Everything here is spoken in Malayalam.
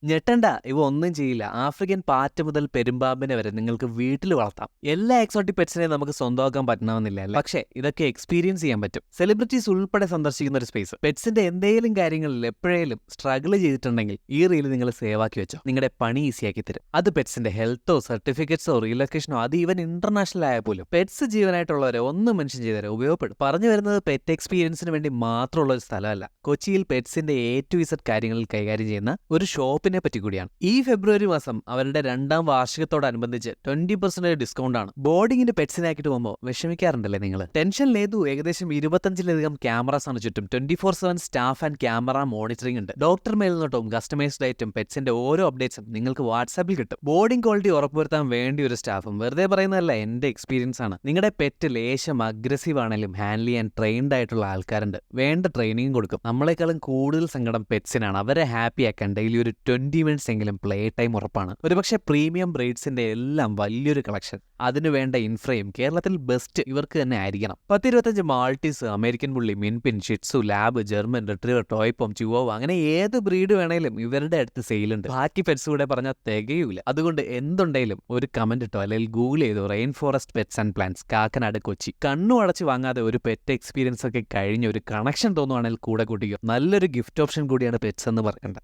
ഞെട്ടണ്ട, ഇവ ഒന്നും ചെയ്യില്ല. ആഫ്രിക്കൻ പാറ്റ മുതൽ പെരുമ്പാമ്പിനെ വരെ നിങ്ങൾക്ക് വീട്ടിൽ വളർത്താം. എല്ലാ എക്സോട്ടിക് പെറ്റ്സിനെയും നമുക്ക് സ്വന്തമാക്കാൻ പറ്റണമെന്നില്ല അല്ലേ? പക്ഷേ ഇതൊക്കെ എക്സ്പീരിയൻസ് ചെയ്യാൻ പറ്റും. സെലിബ്രിറ്റീസ് ഉൾപ്പെടെ സന്ദർശിക്കുന്ന ഒരു സ്പേസ്. പെറ്റ്സിന്റെ എന്തെങ്കിലും കാര്യങ്ങളിൽ എപ്പോഴേലും സ്ട്രഗിൾ ചെയ്തിട്ടുണ്ടെങ്കിൽ ഈ റീൽ നിങ്ങൾ സേവ് ആക്കി വെച്ചോ. നിങ്ങളുടെ പണി ഈസിയാക്കി തരും. അത് പെറ്റ്സിന്റെ ഹെൽത്തോ സർട്ടിഫിക്കറ്റ്സോ റീലൊക്കേഷനോ അത് ഈവൻ ഇന്റർനാഷണൽ ആയ പോലും പെറ്റ്സ് ജീവനായിട്ടുള്ളവരെ ഒന്നും മെൻഷൻ ചെയ്തേരെ ഉപയോഗപ്പെടും. പറഞ്ഞു വരുന്നത് പെറ്റ് എക്സ്പീരിയൻസിന് വേണ്ടി മാത്രമുള്ള ഒരു സ്ഥലമല്ല. കൊച്ചിയിൽ പെറ്റ്സിന്റെ A to Z കാര്യങ്ങളിൽ കൈകാര്യം ചെയ്യുന്ന ഒരു ഷോപ്പിനെ പറ്റി കൂടിയാണ്. ഈ ഫെബ്രുവരി മാസം അവരുടെ 2ാം വാർഷികത്തോടനുബന്ധിച്ച് 20% ഡിസ്കൗണ്ട് ആണ്. ബോർഡിങ്ങിന് പെറ്റ്സിനെ ആക്കിയിട്ട് പോകുമ്പോൾ വിഷമിക്കാറുണ്ടല്ലേ നിങ്ങൾ? ടെൻഷൻ ലേതു. ഏകദേശം 25ലധികം ക്യാമറാസ് ആണ് ചുറ്റും. 24/7 സ്റ്റാഫ് ആൻഡ് ക്യാമറ മോണിറ്ററിംഗ് ഉണ്ട്. ഡോക്ടർ മേൽനോട്ടവും കസ്റ്റമൈസ്ഡ് ആയിട്ടും പെറ്റ്സിന്റെ ഓരോ അപ്ഡേറ്റ്സും നിങ്ങൾക്ക് വാട്സാപ്പിൽ കിട്ടും. ബോർഡിംഗ് ക്വാളിറ്റി ഉറപ്പുവരുത്താൻ വേണ്ടി ഒരു സ്റ്റാഫും. വെറുതെ പറയുന്നതല്ല, എന്റെ എക്സ്പീരിയൻസ് ആണ്. നിങ്ങളുടെ പെറ്റ് ലേശം അഗ്രസീവ് ആണെങ്കിലും ഹാൻഡിൽ ചെയ്യാൻ ട്രെയിൻഡ് ആയിട്ടുള്ള ആൾക്കാരുണ്ട്. വേണ്ട ട്രെയിനിങ് കൊടുക്കും. നമ്മളെക്കാളും കൂടുതൽ സങ്കടം പെറ്റ്സിനാണ്. അവരെ ഹാപ്പി ആക്കാൻ ഡെയിലി ഒരു 20 മിനിറ്റ്സ് എങ്കിലും പ്ലേ ടൈം ഉറപ്പാണ്. ഒരുപക്ഷെ പ്രീമിയം ബ്രീഡ്സിന്റെ എല്ലാം വലിയൊരു കളക്ഷൻ. അതിനു വേണ്ട ഇൻഫ്രയും കേരളത്തിൽ ബെസ്റ്റ് ഇവർക്ക് തന്നെ ആയിരിക്കണം. 10-25 Maltese, American bully, min pin, shih tzu, lab, German, retriever, toy pom, chihuahua അങ്ങനെ ഏത് ബ്രീഡ് വേണേലും ഇവരുടെ അടുത്ത് സെയിലുണ്ട്. ബാക്കി പെറ്റ്സ് കൂടെ പറഞ്ഞാൽ തികയൂല. അതുകൊണ്ട് എന്തുണ്ടെങ്കിലും ഒരു കമന്റ് ഇട്ടോ അല്ലെങ്കിൽ ഗൂഗിൾ ചെയ്തോ rain forest pets and plants Kakkanad Kochi. കണ്ണു അടച്ച് വാങ്ങാതെ ഒരു പെറ്റ് എക്സ്പീരിയൻസ് ഒക്കെ കഴിഞ്ഞ് ഒരു കണക്ഷൻ തോന്നുവാണെങ്കിൽ കൂടെ കൂട്ടിക്കോ. നല്ലൊരു ഗിഫ്റ്റ് ഓപ്ഷൻ കൂടിയാണ് പെറ്റ്സ് എന്ന് പറയേണ്ടത്.